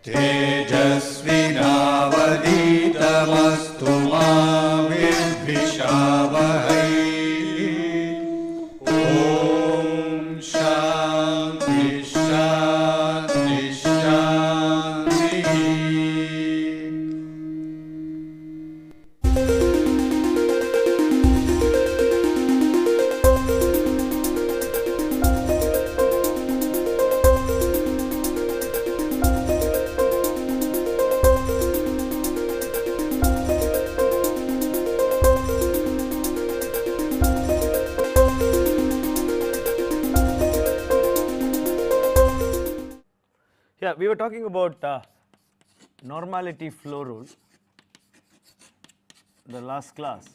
तेजस्विनावधीतमस्तु मा विद्विषावहै। ॐ शान्ति शान्ति शान्तिः। Yeah, we were talking about normality flow rule in the last class,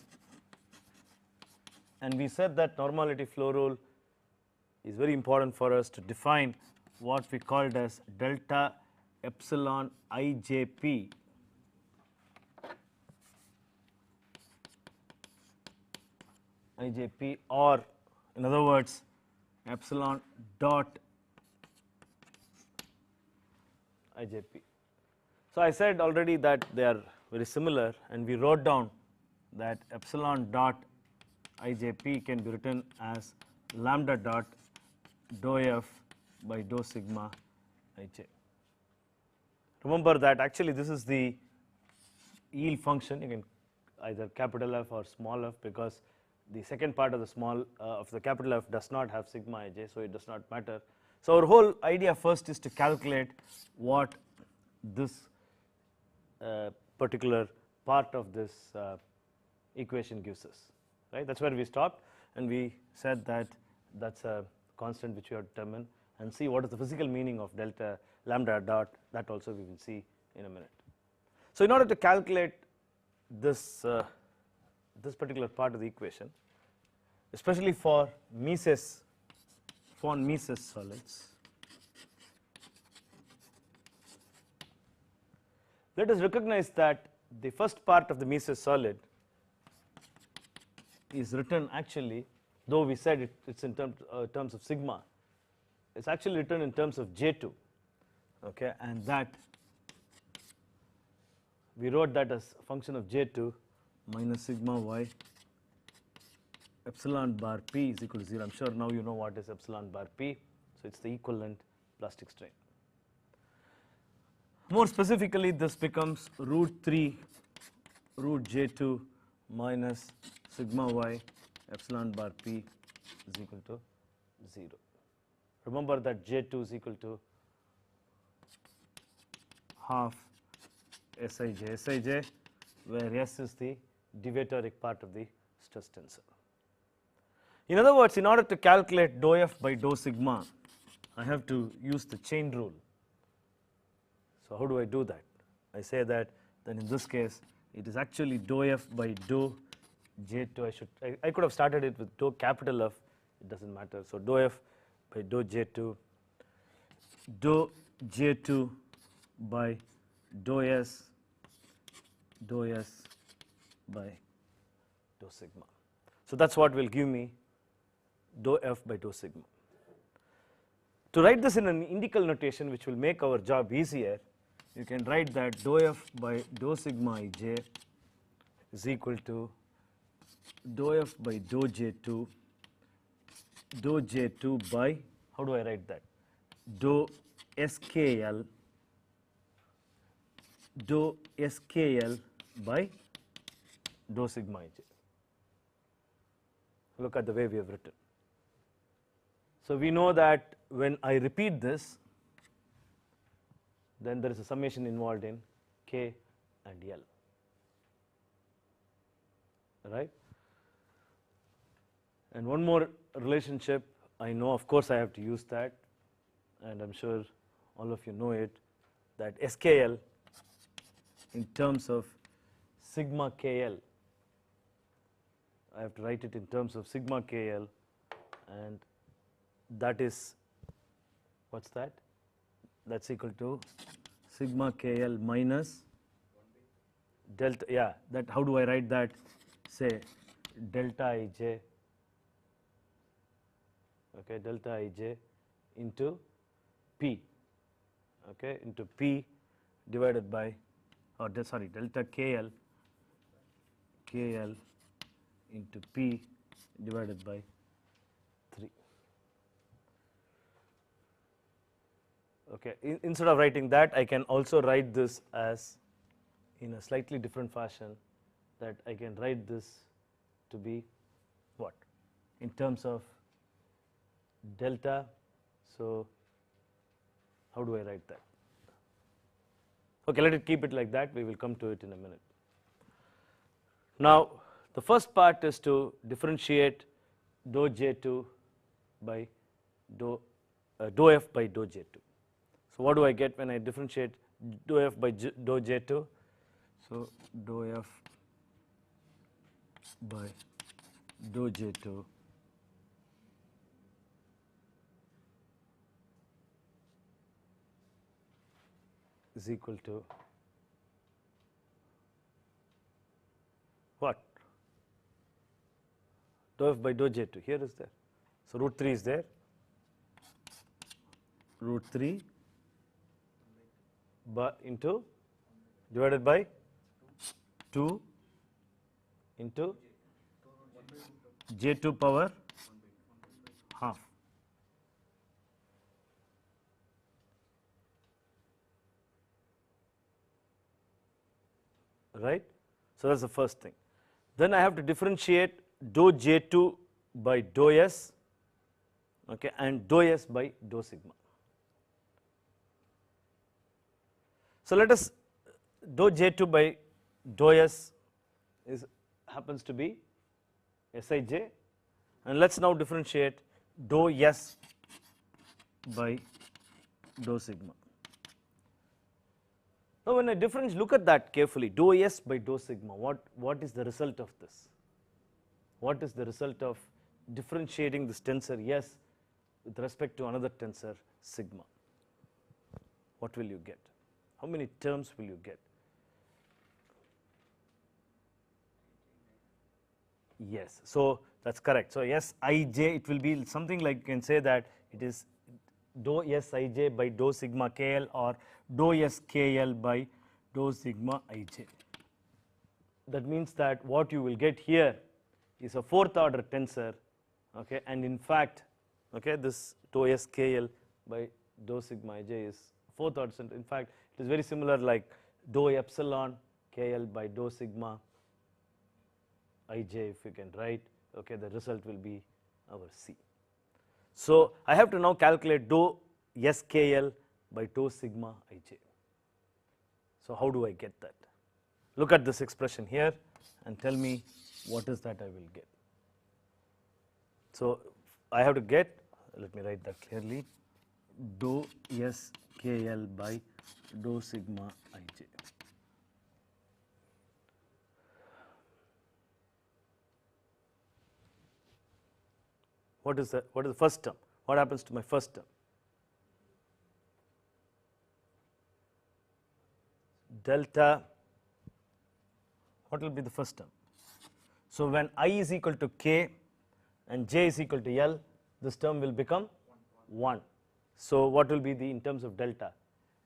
and we said that normality flow rule is very important for us to define what we called as delta epsilon ijp or in other words epsilon dot IJP. So, I said already that they are very similar, and we wrote down that epsilon dot IJP can be written as lambda dot dou f by dou sigma ij. Remember that actually this is the yield function. You can either capital F or small f, because the second part of the small of the capital F does not have sigma ij, so it does not matter. So, our whole idea first is to calculate what this particular part of this equation gives us, right. That is where we stopped, and we said that that is a constant which we have determined, and see what is the physical meaning of delta lambda dot, that also we will see in a minute. So, in order to calculate this this particular part of the equation, especially for Mises, von Mises solids, let us recognize that the first part of the Mises solid is written actually, though we said it is in terms of sigma, it is actually written in terms of J2, okay, and that we wrote that as a function of J2 minus sigma y epsilon bar p is equal to 0. I am sure now you know what is epsilon bar p, so it is the equivalent plastic strain. More specifically, this becomes root 3 root J2 minus sigma y epsilon bar p is equal to 0. Remember that J2 is equal to half Sij, where S is the deviatoric part of the stress tensor. In other words, in order to calculate dou f by dou sigma, I have to use the chain rule. So, how do I do that? I say that then in this case it is actually dou f by dou J2. I could have started it with dou capital F, it does not matter. So, dou f by dou J2 by dou S by dou sigma. So, that is what will give me dou f by dou sigma. To write this in an indical notation, which will make our job easier, you can write that dou f by dou sigma ij is equal to dou f by dou J2 by, how do I write that, dou SKL by dou sigma ij. Look at the way we have written. So, we know that when I repeat this, then there is a summation involved in K and L, right. And one more relationship I know, of course I have to use that, and I am sure all of you know it, that SKL in terms of sigma KL, I have to write it in terms of sigma KL, and that is, what is that? That is equal to sigma KL minus delta, yeah, that how do I write that? Say delta Ij, okay, delta Ij into P, okay, into P divided by, or sorry, delta KL into P divided by 3. Okay. Instead of writing that, I can also write this as in a slightly different fashion, that I can write this to be what? In terms of delta. So, how do I write that? Okay, let it keep it like that, we will come to it in a minute. Now, the first part is to differentiate dou J2 by dou F by dou J2. So, what do I get when I differentiate dou F by dou J2? So, dou F by dou J2 is equal to what? Dou F by dou J2, here is there. So, root 3 is there, root 3 into divided by 2 into J2 power half. Right? So, that is the first thing. Then I have to differentiate dou J2 by dou S, okay, and dou S by dou sigma. So, let us dou J2 by dou S happens to be Sij, and let us now differentiate dou S by dou sigma. Now, when I differentiate, look at that carefully, dou S by dou sigma, what is the result of this? What is the result of differentiating this tensor S with respect to another tensor sigma? What will you get? How many terms will you get? Yes, so that is correct. So, Sij, it will be something like you can say that it is dou Sij by dou sigma KL or dou SKL by dou sigma Ij. That means that what you will get here is a fourth order tensor, okay, and in fact, okay, this dou SKL by dou sigma Ij is fourth order tensor. In fact, it is very similar like dou epsilon KL by dou sigma Ij, if you can write, okay, the result will be our C. So, I have to now calculate dou SKL by dou sigma Ij. So, how do I get that? Look at this expression here and tell me what is that I will get. So, I have to get, let me write that clearly, dou SKL by dou sigma Ij. What is the first term? What happens to my first term? Delta, what will be the first term? So, when I is equal to k and j is equal to L, this term will become 1. So, what will be the in terms of delta?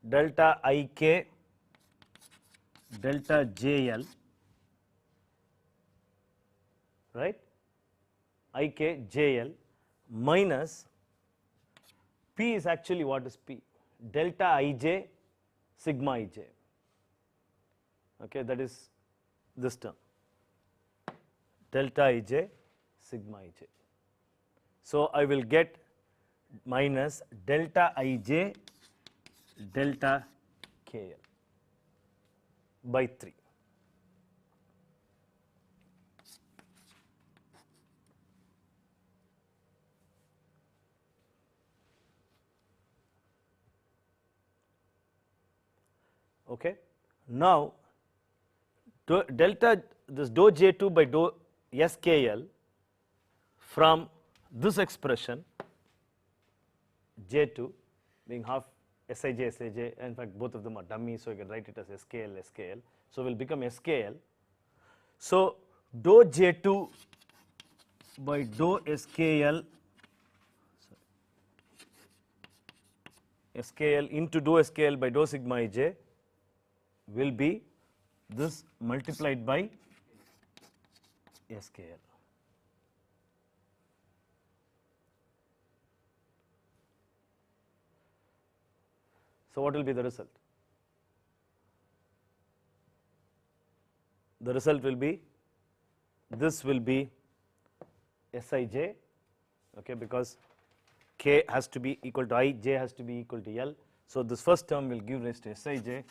Delta Ik, delta JL, right, Ik JL minus P is actually what is P? Delta Ij sigma Ij, okay, that is this term, delta Ij sigma Ij. So, I will get minus delta Ij delta KL by 3. Okay. Now, delta this dou J2 by dou SKL from this expression J2 being half Sij Sij, in fact both of them are dummy, so you can write it as SKL SKL. So, will become SKL. So, dou J2 by dou SKL SKL into dou SKL by dou sigma Ij will be this multiplied by SKL. So what will be the result? The result will be, this will be Sij, okay, because k has to be equal to I, j has to be equal to L. So this first term will give rise to Sij,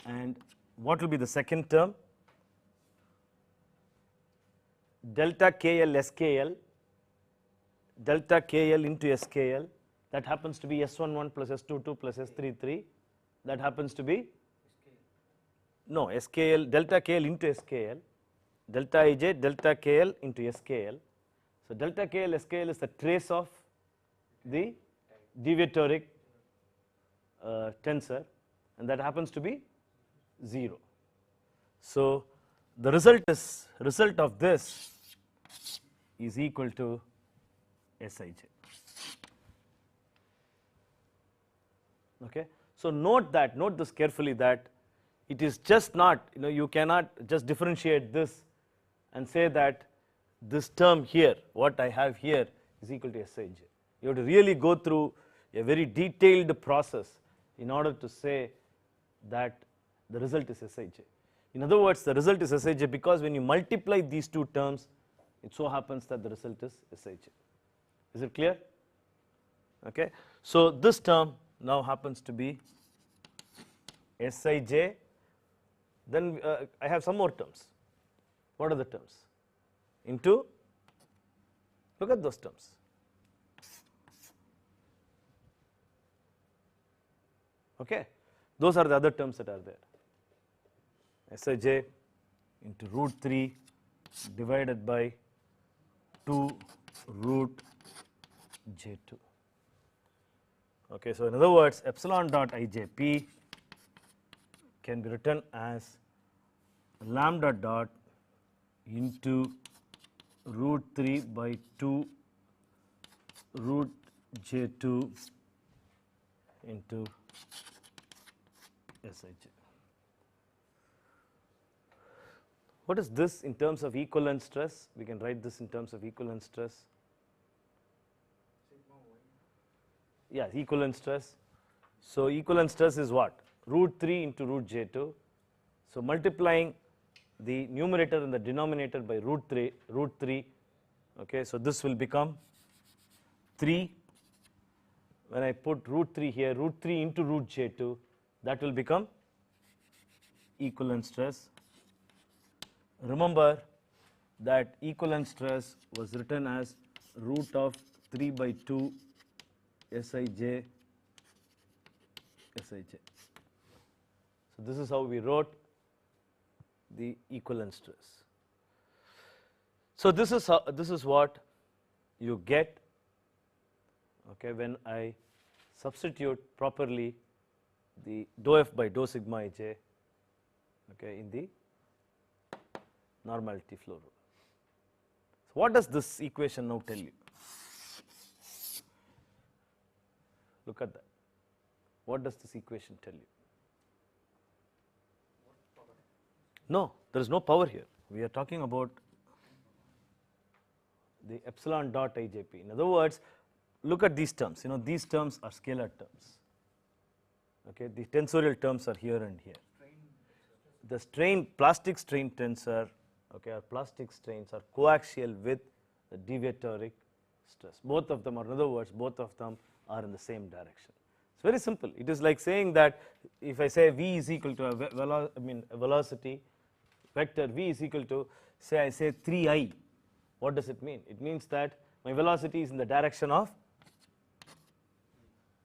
and what will be the second term? Delta KL SKL, delta KL into SKL, that happens to be S11 plus S22 plus S33, that happens to be, no, SKL, delta KL into SKL, delta Ij, delta KL into SKL. So delta KL SKL is the trace of the deviatoric tensor, and that happens to be 0. So the result of this is equal to Sij. Okay. So note this carefully, that it is just not, you cannot just differentiate this and say that this term here, what I have here, is equal to Sij. You have to really go through a very detailed process in order to say that the result is Sij. In other words, the result is Sij because when you multiply these two terms, it so happens that the result is Sij. Is it clear? Okay. So this term now happens to be Sij. Then I have some more terms. What are the terms? Into, look at those terms. Okay. Those are the other terms that are there. Sij into root 3 divided by 2 root j2. Okay, so in other words, epsilon dot IJP can be written as lambda dot into root 3 by 2 root j2 into Sij. What is this in terms of equivalent stress? We can write this in terms of equivalent stress. Yeah, equivalent stress. So equivalent stress is what? Root 3 into root j2. So multiplying the numerator and the denominator by root 3. Okay, so this will become 3. When I put root 3 here, root 3 into root j2, that will become equivalent stress. Remember that equivalent stress was written as root of 3 by 2 Sij. So this is how we wrote the equivalent stress. So this is what you get, okay, when I substitute properly the dou f by dou sigma ij, okay, in the normality flow rule. So what does this equation now tell you? Look at that. What does this equation tell you? No, there is no power here. We are talking about the epsilon dot IJP. In other words, look at these terms. These terms are scalar terms. Okay, the tensorial terms are here and here. The plastic strain tensor, okay, or plastic strains are coaxial with the deviatoric stress. Both of them, or in other words, both of them are in the same direction. It's very simple. It is like saying that if I say V is equal to a velocity vector, V is equal to, say I say 3I, what does it mean? It means that my velocity is in the direction of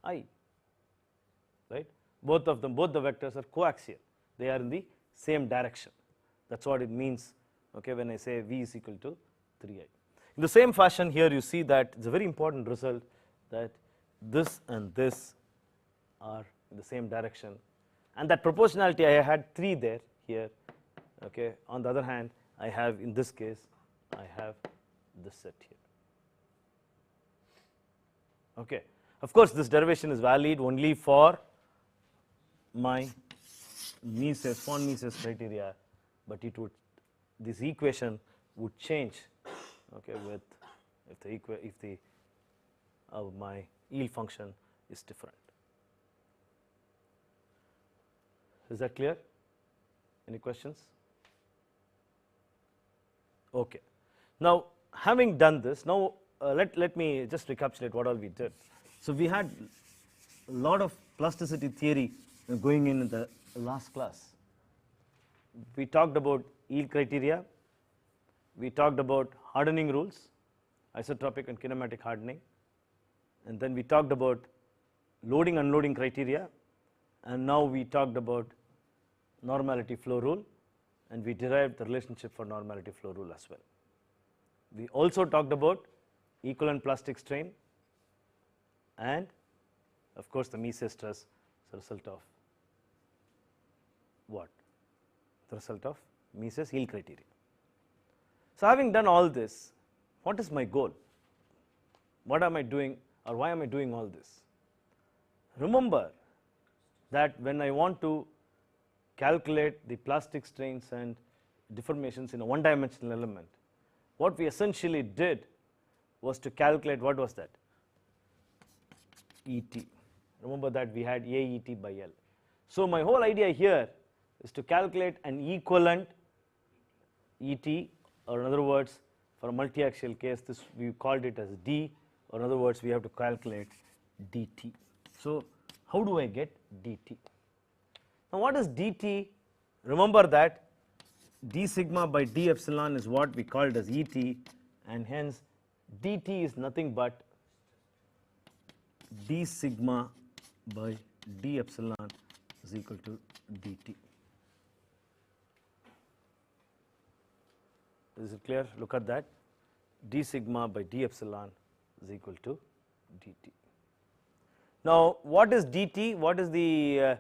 I, right? Both of them, both the vectors are coaxial. They are in the same direction. That's what it means, okay, when I say V is equal to 3I. In the same fashion here you see that it's a very important result that this and this are in the same direction, and that proportionality I had 3 there here, okay. On the other hand, I have, in this case, I have this set here. Okay. Of course, this derivation is valid only for my Mises, von Mises criteria, but it would, this equation would change, okay, with if the my yield function is different. Is that clear? Any questions? Okay. Now, having done this, now let me just recapitulate what all we did. So we had a lot of plasticity theory going in the last class. We talked about yield criteria, we talked about hardening rules, isotropic and kinematic hardening, and then we talked about loading unloading criteria, and now we talked about normality flow rule, and we derived the relationship for normality flow rule as well. We also talked about equivalent plastic strain and of course the Mises stress is a result of what? The result of Mises yield criteria. So having done all this, what is my goal? What am I doing, or why am I doing all this? Remember that when I want to calculate the plastic strains and deformations in a one-dimensional element, what we essentially did was to calculate, what was that? ET. Remember that we had AET by L. So my whole idea here is to calculate an equivalent ET, or in other words, for a multi-axial case, this we called it as D, or in other words, we have to calculate DT. So how do I get DT? Now what is DT? Remember that d sigma by d epsilon is what we called as ET, and hence dt is nothing but d sigma by d epsilon is equal to dt. Is it clear? Look at that. D sigma by d epsilon is equal to dt. Now what is dt? What is the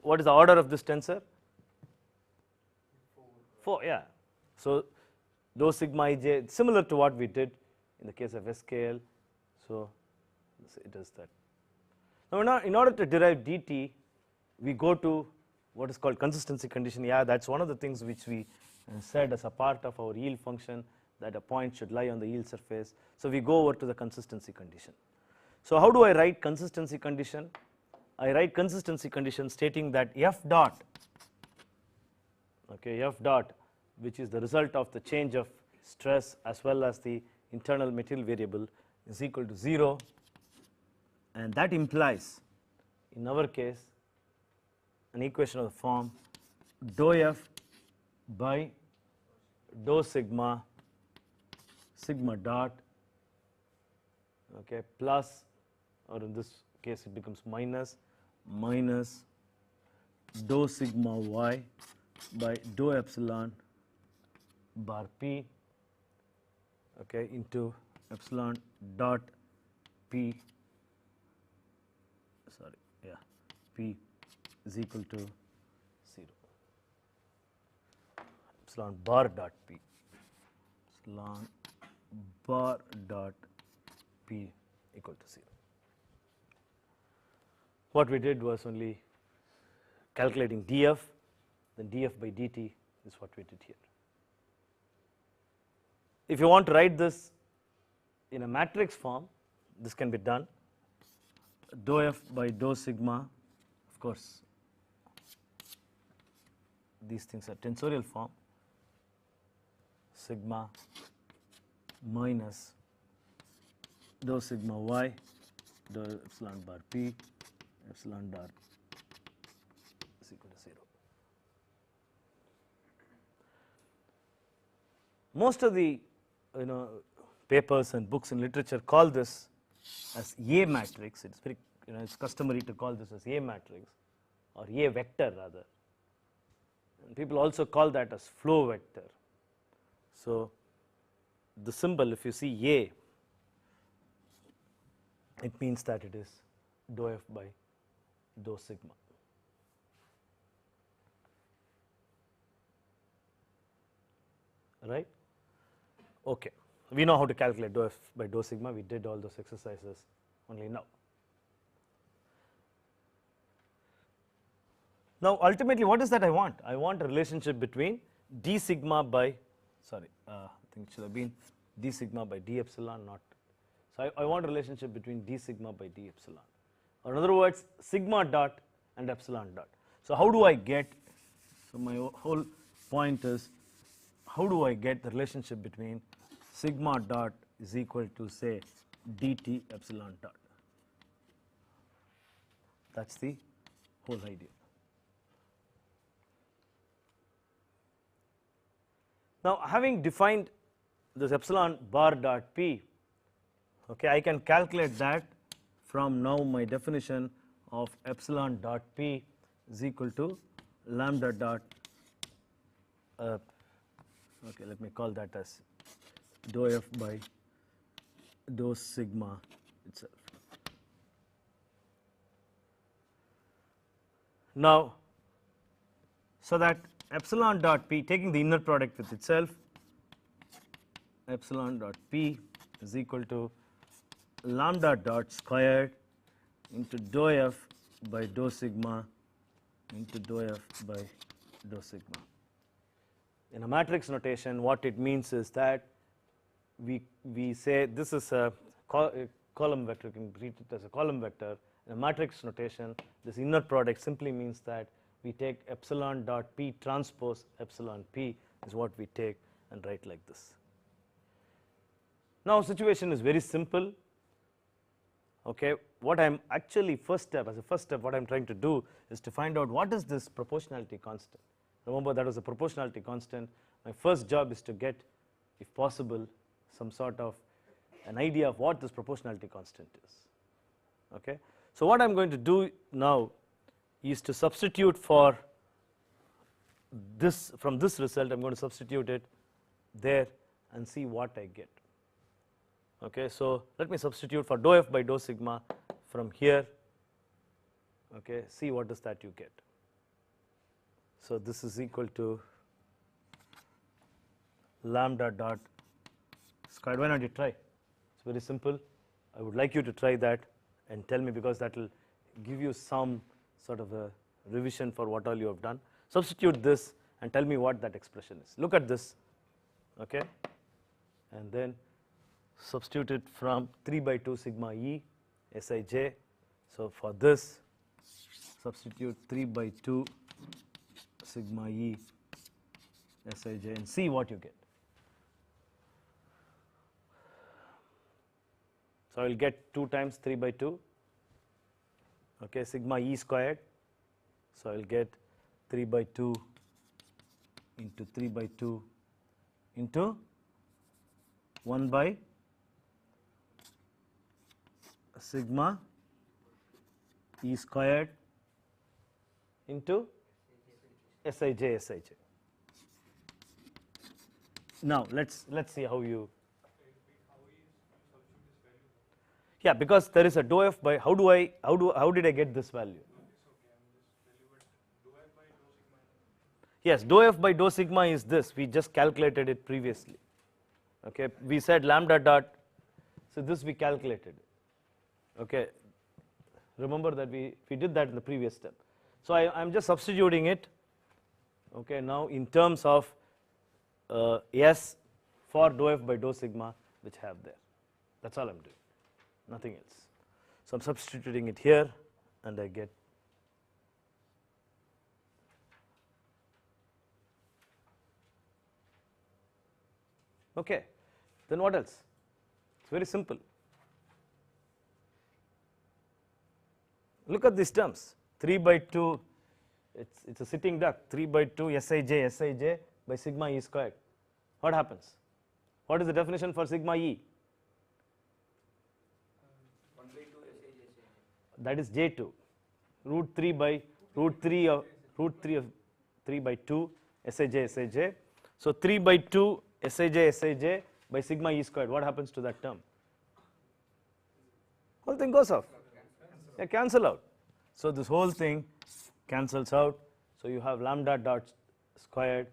order of this tensor? 4, yeah. So dou sigma ij, similar to what we did in the case of SKL. So it is that. Now in order to derive dt, we go to what is called consistency condition. Yeah, that's one of the things which we said as a part of our yield function, that a point should lie on the yield surface. So we go over to the consistency condition. So how do I write consistency condition? I write consistency condition stating that f dot, okay, f dot, which is the result of the change of stress as well as the internal material variable, is equal to 0, and that implies in our case an equation of the form dou f by dou sigma dot, okay, plus, or in this case it becomes minus dou sigma y by dou epsilon bar p, okay, into epsilon dot p, sorry, yeah, p is equal to 0, epsilon bar dot p, epsilon bar dot p equal to 0. What we did was only calculating df, then df by dt is what we did here. If you want to write this in a matrix form, this can be done. Dou f by dou sigma, of course these things are tensorial form, sigma minus dou sigma y dou epsilon bar p epsilon dot is equal to 0. Most of the papers and books and literature call this as A matrix. It's very, it's customary to call this as A matrix, or A vector rather. And people also call that as flow vector. So the symbol, if you see A, it means that it is dou f by dou sigma. Right? Okay. We know how to calculate dou f by dou sigma. We did all those exercises only now. Now ultimately what is that I want? I want a relationship between d sigma by, sorry, I think it should have been d sigma by d epsilon, not. So I want a relationship between d sigma by d epsilon, or in other words sigma dot and epsilon dot. So how do I get, so my whole point is how do I get the relationship between sigma dot is equal to say dt epsilon dot. That's the whole idea. Now having defined this epsilon bar dot p, okay, I can calculate that from now my definition of epsilon dot p is equal to lambda dot, okay, let me call that as dou f by dou sigma itself. Now, so that epsilon dot p, taking the inner product with itself, epsilon dot p is equal to lambda dot squared into dou f by dou sigma into dou f by dou sigma. In a matrix notation, what it means is that we say this is a column vector, you can treat it as a column vector. In a matrix notation, this inner product simply means that we take epsilon dot p transpose epsilon p is what we take and write like this. Now situation is very simple. Okay, what I'm actually first step what I'm trying to do is to find out what is this proportionality constant. Remember that was a proportionality constant. My first job is to get, if possible, some sort of an idea of what this proportionality constant is. Okay, so what I'm going to do now is to substitute for this, from this result I'm going to substitute it there and see what I get. Okay, so let me substitute for dou f by dou sigma from here. Okay, see what is that you get. So this is equal to lambda dot squared. Why not you try? It's very simple. I would like you to try that and tell me, because that will give you some sort of a revision for what all you have done. Substitute this and tell me what that expression is. Look at this, okay, and then substitute it from 3 by 2 sigma e Sij. So for this substitute 3 by 2 sigma e Sij and see what you get. So I will get 2 times 3 by 2, okay, sigma e squared. So I will get 3 by 2 into 3 by 2 into 1 by sigma e squared into Sij. Now let's see how you. Yeah, because there is a dou f by, how did I get this value? Yes, dou f by dou sigma is this, we just calculated it previously. Okay, we said lambda dot, so this we calculated. Okay, remember that we did that in the previous step. So I'm just substituting it, okay, now in terms of S for dou f by dou sigma, which I have there. That's all I'm doing, nothing else. So I'm substituting it here and I get okay. Then what else? It's very simple. Look at these terms, 3 by 2, it's a sitting duck, 3 by 2 Sij by sigma e squared. What happens? What is the definition for sigma e? 1 by 2 Sij. That is J2, root 3 by root 3 of 3 by 2 Sij. So 3 by 2 Sij by sigma e squared. What happens to that term? Whole thing goes off. They cancel out. So this whole thing cancels out. So you have lambda dot squared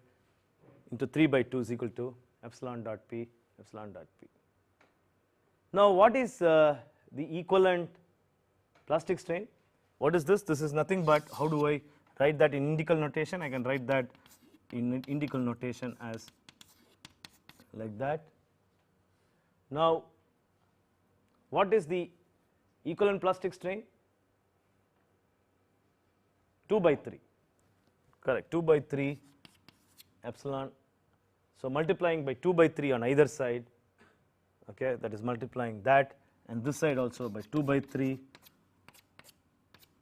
into 3 by 2 is equal to epsilon dot p, epsilon dot p. Now what is the equivalent plastic strain? What is this? This is nothing but how do I write that in indical notation. I can write that in indical notation as like that. Now, what is the equivalent plastic strain? 2 by 3, correct, 2 by 3 epsilon. So, multiplying by 2 by 3 on either side, okay, that is multiplying that, and this side also by 2 by 3,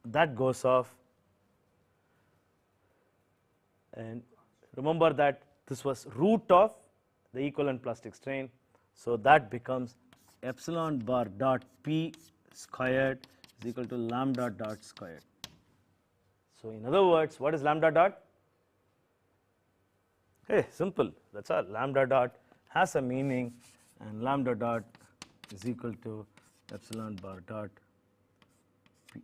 that goes off. And remember that this was root of the equivalent plastic strain. So, that becomes epsilon bar dot p squared is equal to lambda dot squared. So, in other words, what is lambda dot? Hey, simple, that is all. Lambda dot has a meaning, and lambda dot is equal to epsilon bar dot p.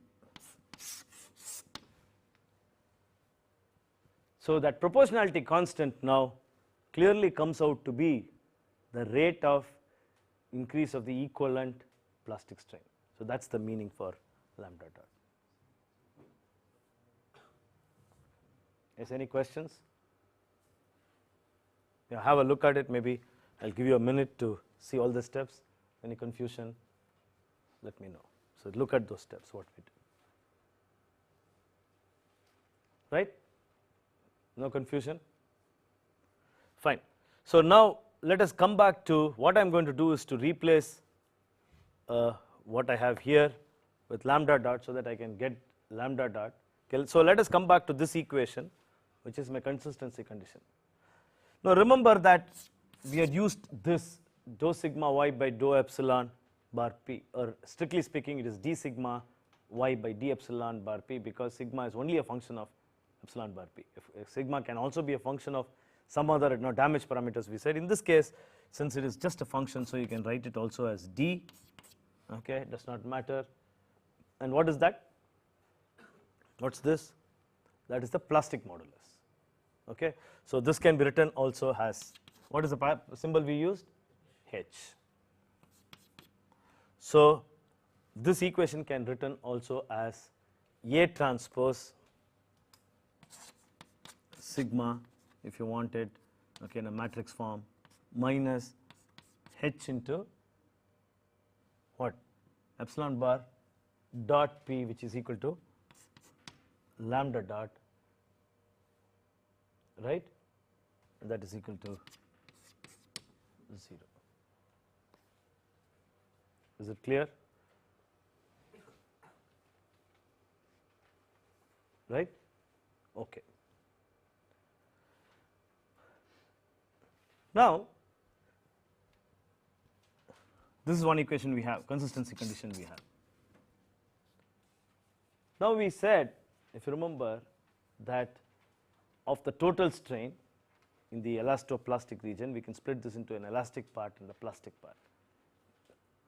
So, that proportionality constant now clearly comes out to be the rate of increase of the equivalent plastic strain. So, that is the meaning for lambda dot. Yes, any questions? Yeah, have a look at it. Maybe I will give you a minute to see all the steps. Any confusion, let me know. So, look at those steps, what we do. Right? No confusion? Fine. So, now let us come back to what I am going to do is to replace what I have here with lambda dot, so that I can get lambda dot. Okay, so, let us come back to this equation, which is my consistency condition. Now, remember that we had used this dou sigma y by dou epsilon bar p, or strictly speaking it is d sigma y by d epsilon bar p, because sigma is only a function of epsilon bar p. If sigma can also be a function of some other damage parameters, we said. In this case, since it is just a function, so you can write it also as d, okay, does not matter. And what is that? What is this? That is the plastic modulus. Okay. So, this can be written also as, what is the symbol we used? H. So, this equation can be written also as A transpose sigma, if you want it, okay, in a matrix form, minus H into what? Epsilon bar dot p, which is equal to lambda dot, right, and that is equal to 0. Is it clear? Right? Okay. Now, this is one equation we have, consistency condition we have. Now, we said, if you remember, that of the total strain in the elastoplastic region, we can split this into an elastic part and a plastic part.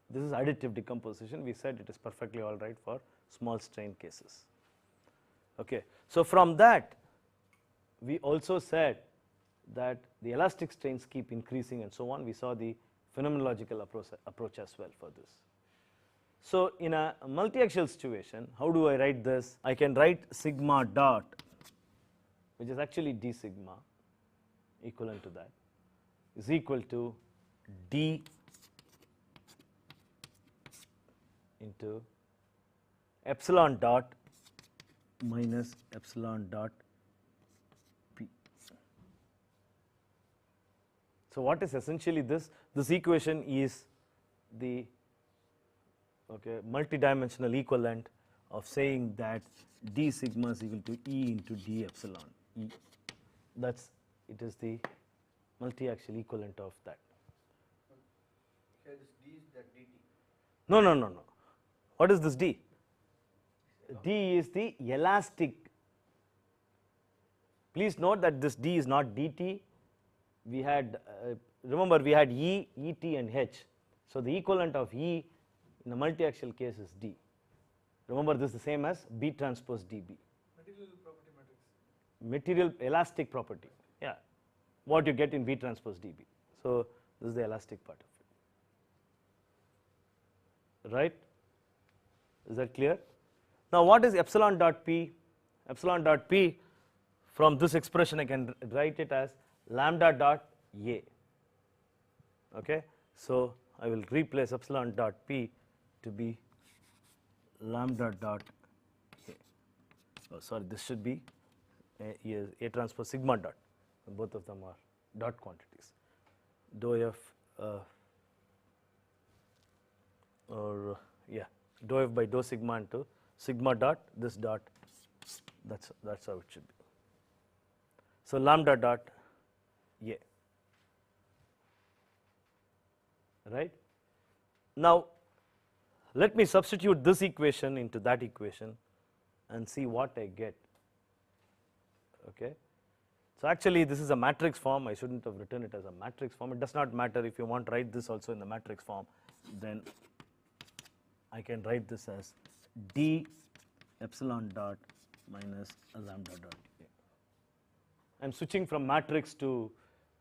This is additive decomposition. We said it is perfectly all right for small strain cases. Okay. So, from that, we also said that the elastic strains keep increasing and so on. We saw the phenomenological approach as well for this. So, in a multi-axial situation, how do I write this? I can write sigma dot, which is actually d sigma, equivalent to that, is equal to d into epsilon dot minus epsilon dot p. So, what is essentially this? This equation is the multidimensional equivalent of saying that d sigma is equal to E into d epsilon E. It is the multi-axial equivalent of that. Here this d is that dt. No, no, no, no. What is this d? D is the elastic. Please note that this d is not dt. We had, remember we had E, Et and H. So, the equivalent of E in the multi-axial case is d. Remember this is the same as B transpose dB. Material property matrix. Material elastic property, yeah, what you get in B transpose dB. So, this is the elastic part of it, right? Is that clear? Now, what is epsilon dot p? epsilon dot p, from this expression I can write it as lambda dot a. Okay, so I will replace epsilon dot p to be lambda dot a. Oh, sorry, this should be a transpose sigma dot. Both of them are dot quantities. Dou f or yeah, dou f by dou sigma into sigma dot this dot. That's how it should be. So lambda dot a. Right. Now let me substitute this equation into that equation and see what I get. Okay. So actually this is a matrix form, I shouldn't have written it as a matrix form. It does not matter if you want to write this also in the matrix form, then I can write this as d epsilon dot minus a lambda dot a. I am switching from matrix to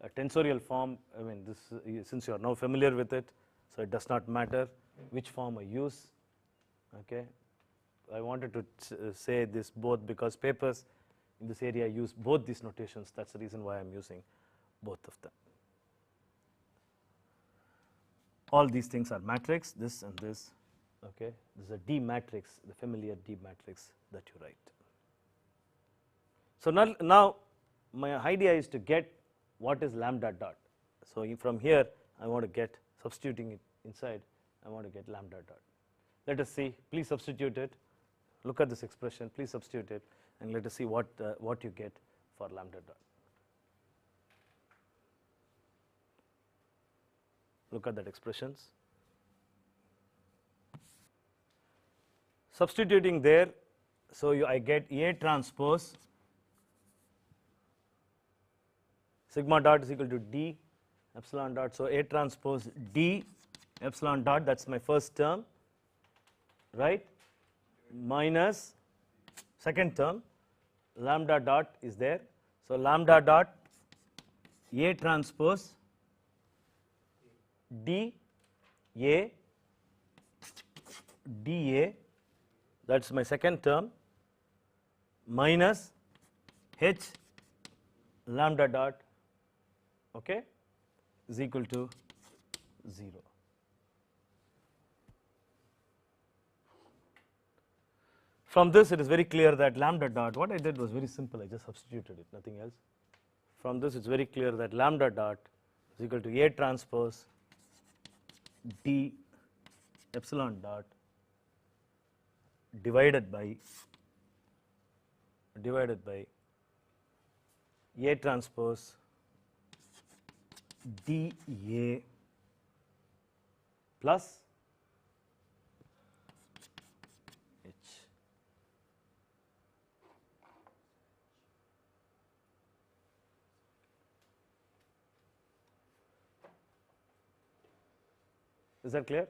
a tensorial form. I mean this, since you are now familiar with it, so it does not matter which form I use. Okay. I wanted to say this both because papers in this area use both these notations. That is the reason why I am using both of them. All these things are matrix, this and this. Okay. This is a D matrix, the familiar D matrix that you write. So now my idea is to get what is lambda dot. So from here I want to get, substituting it inside, I want to get lambda dot. Let us see, please substitute it, look at this expression, please substitute it and let us see what you get for lambda dot. Look at that expressions. Substituting there, so I get A transpose sigma dot is equal to D epsilon dot. So A transpose D epsilon dot, that is my first term, right, minus second term lambda dot is there. So lambda dot A transpose D A dA, that is my second term, minus H lambda dot, okay, is equal to 0. From this it is very clear that lambda dot, what I did was very simple, I just substituted it, nothing else. From this it is very clear that lambda dot is equal to A transpose D epsilon dot divided by A transpose dA plus H. Is that clear?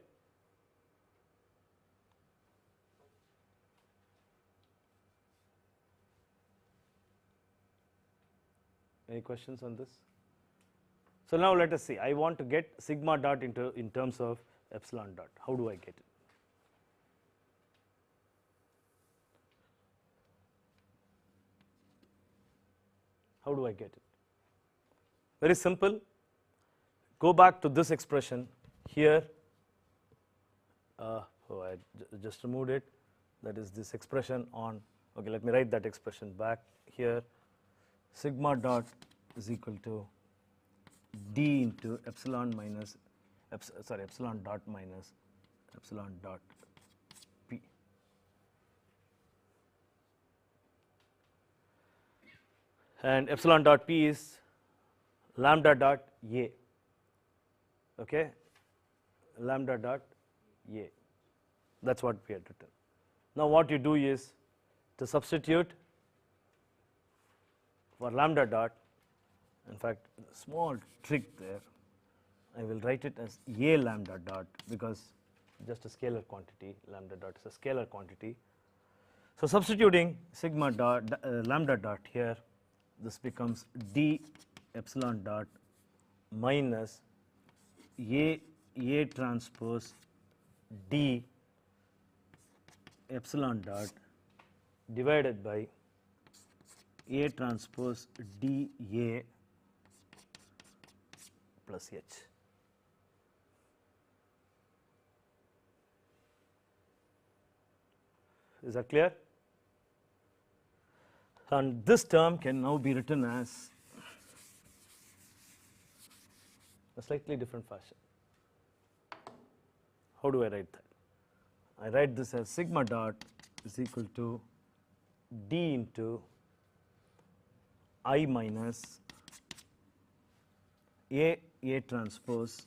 Any questions on this? So now let us see, I want to get sigma dot in terms of epsilon dot. How do I get it? How do I get it? Very simple. Go back to this expression here. I just removed it. That is this expression on. Okay, let me write that expression back here. Sigma dot is equal to D into epsilon minus epsilon dot minus epsilon dot P. And epsilon dot P is lambda dot A. Okay, lambda dot A. That is what we had written. Now what you do is to substitute for lambda dot. In fact, small trick there, I will write it as A lambda dot because just a scalar quantity, lambda dot is a scalar quantity. So substituting sigma dot lambda dot here, this becomes D epsilon dot minus A transpose D epsilon dot divided by A transpose dA plus H. Is that clear? And this term can now be written as a slightly different fashion. How do I write that? I write this as sigma dot is equal to d into I minus A transpose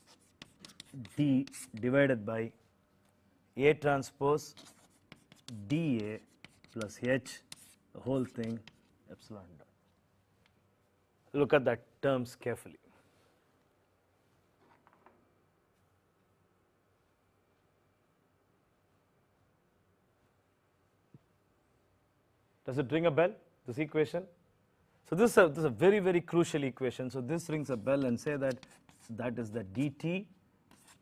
D divided by A transpose dA plus H, the whole thing epsilon dot. Look at that terms carefully. Does it ring a bell, this equation? So this is a very, very crucial equation. So this rings a bell, and say that that is the dt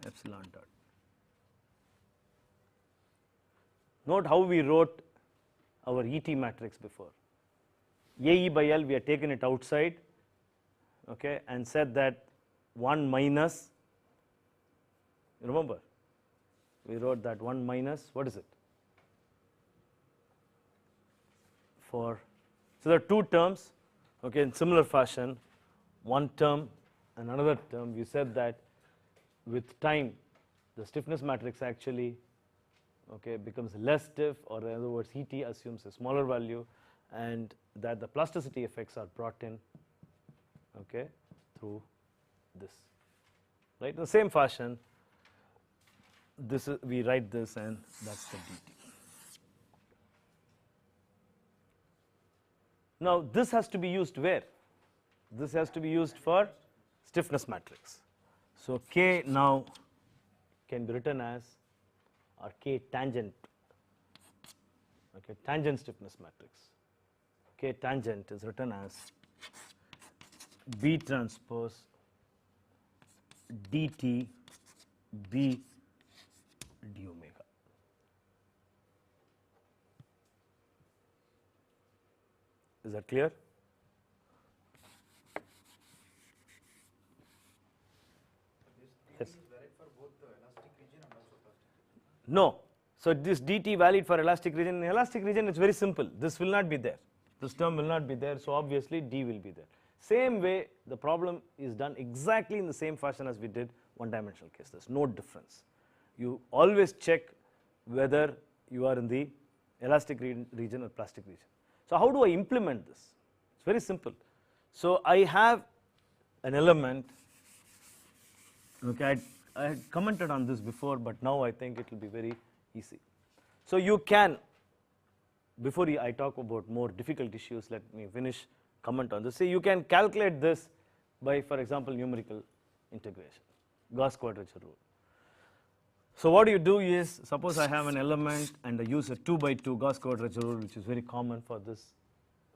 epsilon dot. Note how we wrote our ET matrix before. AE by L, we had taken it outside, okay, and said that 1 minus, remember, we wrote that 1 minus, what is it? So there are two terms, okay, in similar fashion, one term and another term. We said that with time the stiffness matrix actually, okay, becomes less stiff, or in other words ET assumes a smaller value, and that the plasticity effects are brought in, okay, through this, right. In the same fashion, this is, we write this, and that's the dt. Now this has to be used where? This has to be used for stiffness matrix. So K now can be written as, or K tangent, okay, tangent stiffness matrix. K tangent is written as B transpose dt B d omega. Is that clear? Yes. Is valid for both the elastic region and also plastic region? No. So this dt valid for elastic region. In elastic region, it's very simple. This will not be there. This term will not be there. So obviously d will be there. Same way, the problem is done exactly in the same fashion as we did one-dimensional case. There's no difference. You always check whether you are in the elastic region or plastic region. So how do I implement this? It's very simple. So I have an element, okay, I had commented on this before, but now I think it will be very easy. So you can, before I talk about more difficult issues, let me finish comment on this. See, you can calculate this by, for example, numerical integration, Gauss quadrature rule. So what you do is, suppose I have an element and I use a 2 by 2 Gauss quadrature rule, which is very common for this,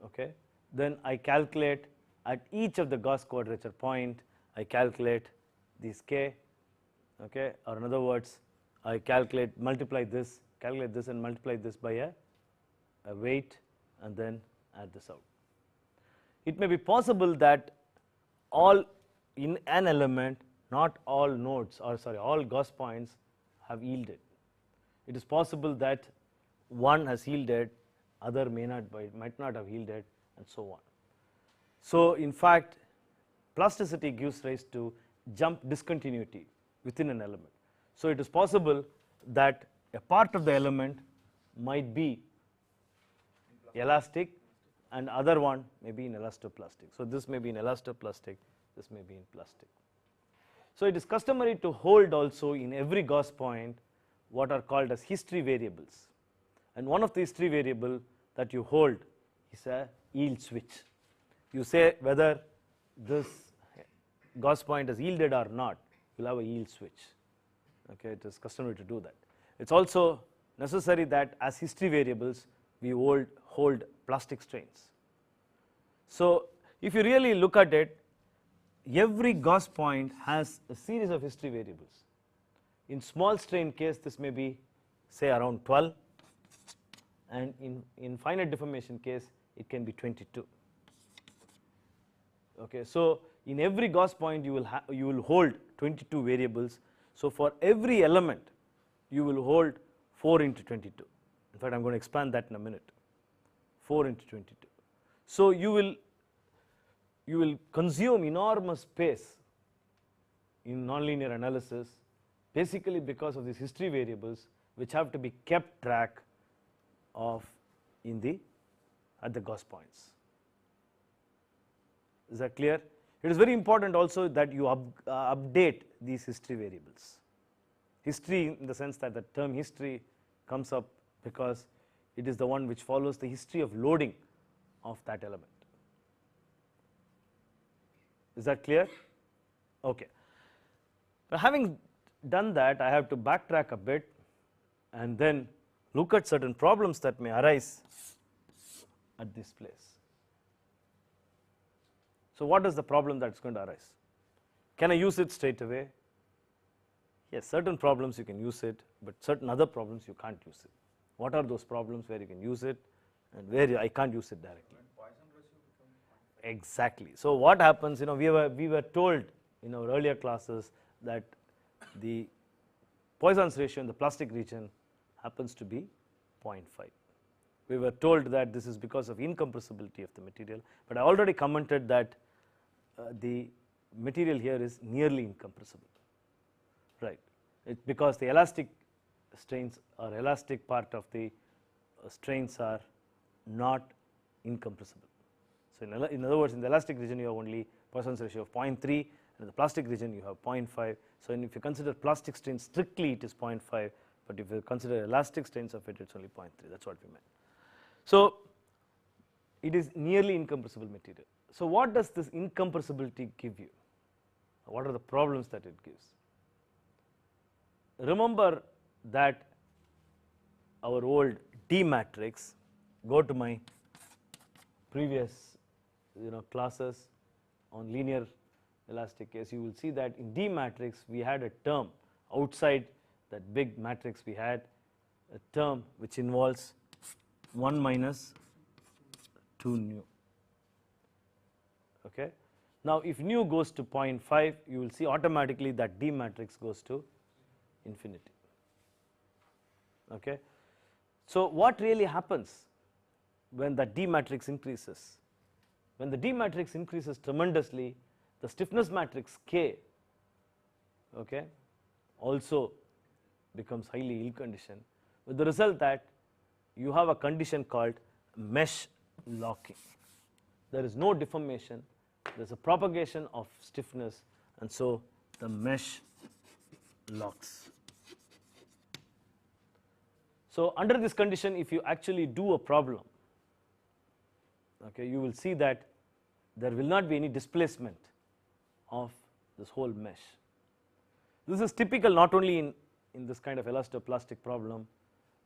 okay. Then I calculate at each of the Gauss quadrature point, I calculate these k, okay, or in other words, I multiply this, calculate this and multiply this by a weight, and then add this out. It may be possible that all in an element, not all nodes, or sorry, all Gauss points have yielded. It is possible that one has yielded, other might not have yielded, and so on. So in fact, plasticity gives rise to jump discontinuity within an element. So it is possible that a part of the element might be elastic and other one may be in elastoplastic. So this may be in elastoplastic, this may be in plastic. So it is customary to hold also in every Gauss point what are called as history variables, and one of the history variable that you hold is a yield switch. You say whether this Gauss point is yielded or not, you will have a yield switch, okay. It is customary to do that. It's also necessary that as history variables we hold plastic strains. So if you really look at it, every Gauss point has a series of history variables. In small strain case, this may be say around 12, and in finite deformation case it can be 22. Okay, so in every Gauss point you will hold 22 variables. So for every element you will hold 4 into 22. In fact, I am going to expand that in a minute. 4 into 22. So you will consume enormous space in nonlinear analysis, basically because of these history variables which have to be kept track of at the Gauss points. Is that clear? It is very important also that you update these history variables. History in the sense that the term history comes up because it is the one which follows the history of loading of that element. Is that clear? Okay. Now, having done that, I have to backtrack a bit and then look at certain problems that may arise at this place. So what is the problem that is going to arise? Can I use it straight away? Yes, certain problems you can use it, but certain other problems you can't use it. What are those problems where you can use it and where I can't use it directly? Exactly. So what happens, we were told in our earlier classes that the Poisson's ratio in the plastic region happens to be 0.5. We were told that this is because of incompressibility of the material, but I already commented that the material here is nearly incompressible, right? It's because the elastic strains or elastic part of the strains are not incompressible. So in other words, in the elastic region you have only Poisson's ratio of 0.3, and in the plastic region you have 0.5. So if you consider plastic strains strictly, it is 0.5, but if you consider elastic strains of it, it's only 0.3. That's what we meant. So it is nearly incompressible material. So what does this incompressibility give you? What are the problems that it gives? Remember that our old D matrix, go to my previous classes on linear elastic case, you will see that in D matrix we had a term outside that big matrix, we had a term which involves 1 minus 2 nu. Okay. Now if nu goes to 0.5, you will see automatically that D matrix goes to infinity. Okay. So what really happens when the D matrix increases? When the D matrix increases tremendously, the stiffness matrix K, okay, also becomes highly ill conditioned, with the result that you have a condition called mesh locking. There is no deformation, there is a propagation of stiffness, and so the mesh locks. So under this condition, if you actually do a problem, okay, you will see that there will not be any displacement of this whole mesh. This is typical not only in this kind of elastoplastic problem,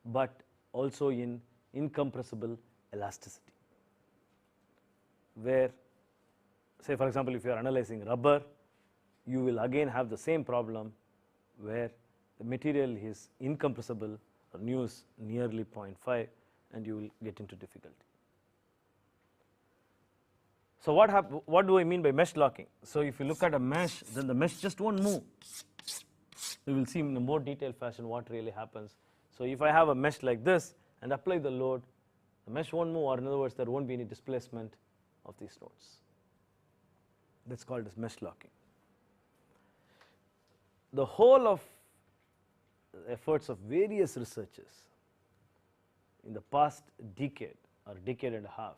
but also in incompressible elasticity, where, say for example, if you are analyzing rubber, you will again have the same problem where the material is incompressible, or nu is nearly 0.5, and you will get into difficulty. So what do I mean by mesh locking? So if you look at a mesh, then the mesh just won't move. We will see in a more detailed fashion what really happens. So if I have a mesh like this and apply the load, the mesh won't move, or in other words, there won't be any displacement of these nodes. That's called as mesh locking. The whole of efforts of various researchers in the past decade or decade and a half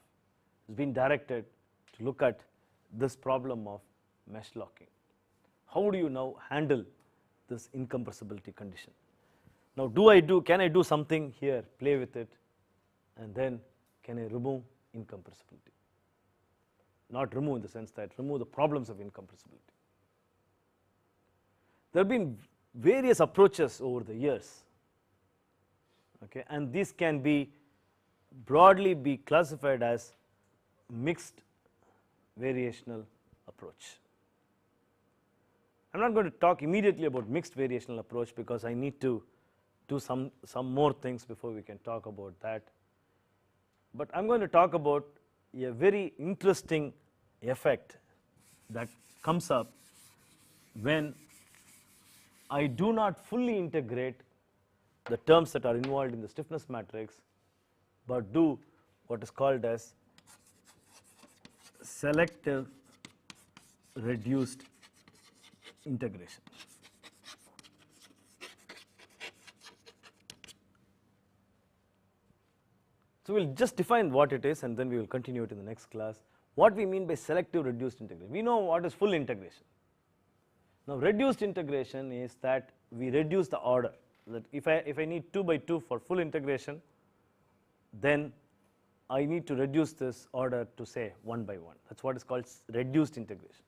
has been directed to look at this problem of mesh locking. How do you now handle this incompressibility condition? Now can I do something here, play with it, and then can I remove incompressibility? Not remove in the sense that remove the problems of incompressibility. There have been various approaches over the years, okay, and these can be broadly be classified as mixed variational approach. I am not going to talk immediately about mixed variational approach because I need to do some more things before we can talk about that, but I am going to talk about a very interesting effect that comes up when I do not fully integrate the terms that are involved in the stiffness matrix, but do what is called as selective reduced integration. So we will just define what it is and then we will continue it in the next class. What we mean by selective reduced integration. We know what is full integration. Now reduced integration is that we reduce the order. That if I need 2 by 2 for full integration, then I need to reduce this order to say 1 by 1. That is what is called reduced integration.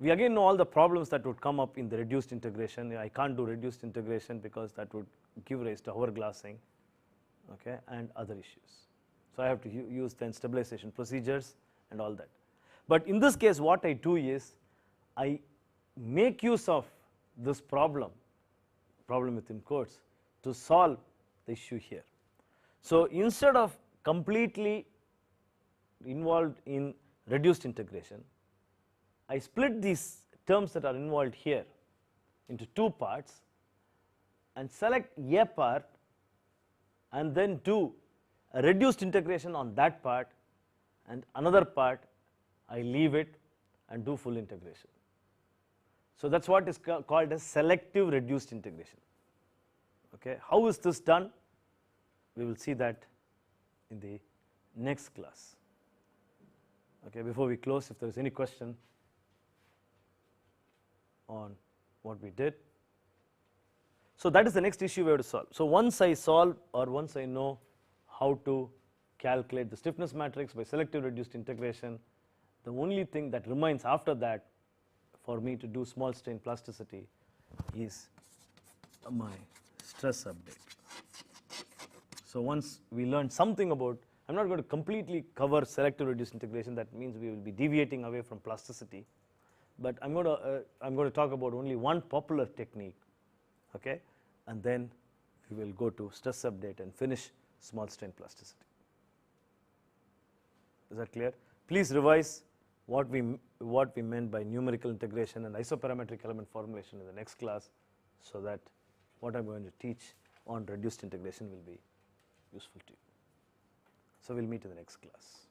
We again know all the problems that would come up in the reduced integration. I can't do reduced integration because that would give rise to hourglassing, okay, and other issues. So I have to use then stabilization procedures and all that. But in this case what I do is I make use of this problem within quotes to solve the issue here. So instead of completely involved in reduced integration, I split these terms that are involved here into 2 parts and select a part and then do a reduced integration on that part, and another part I leave it and do full integration. So that is what is called as selective reduced integration. Okay. How is this done? We will see that in the next class. Okay. Before we close, if there is any question on what we did. So that is the next issue we have to solve. So once I solve, or once I know how to calculate the stiffness matrix by selective reduced integration, the only thing that remains after that for me to do small strain plasticity is my stress update. So once we learn something about, I am not going to completely cover selective reduced integration, that means we will be deviating away from plasticity, but I'm going to talk about only one popular technique, okay, and then we will go to stress update and finish small strain plasticity. Is that clear? Please revise what we meant by numerical integration and isoparametric element formulation in the next class, so that what I am going to teach on reduced integration will be useful to you. So we will meet in the next class.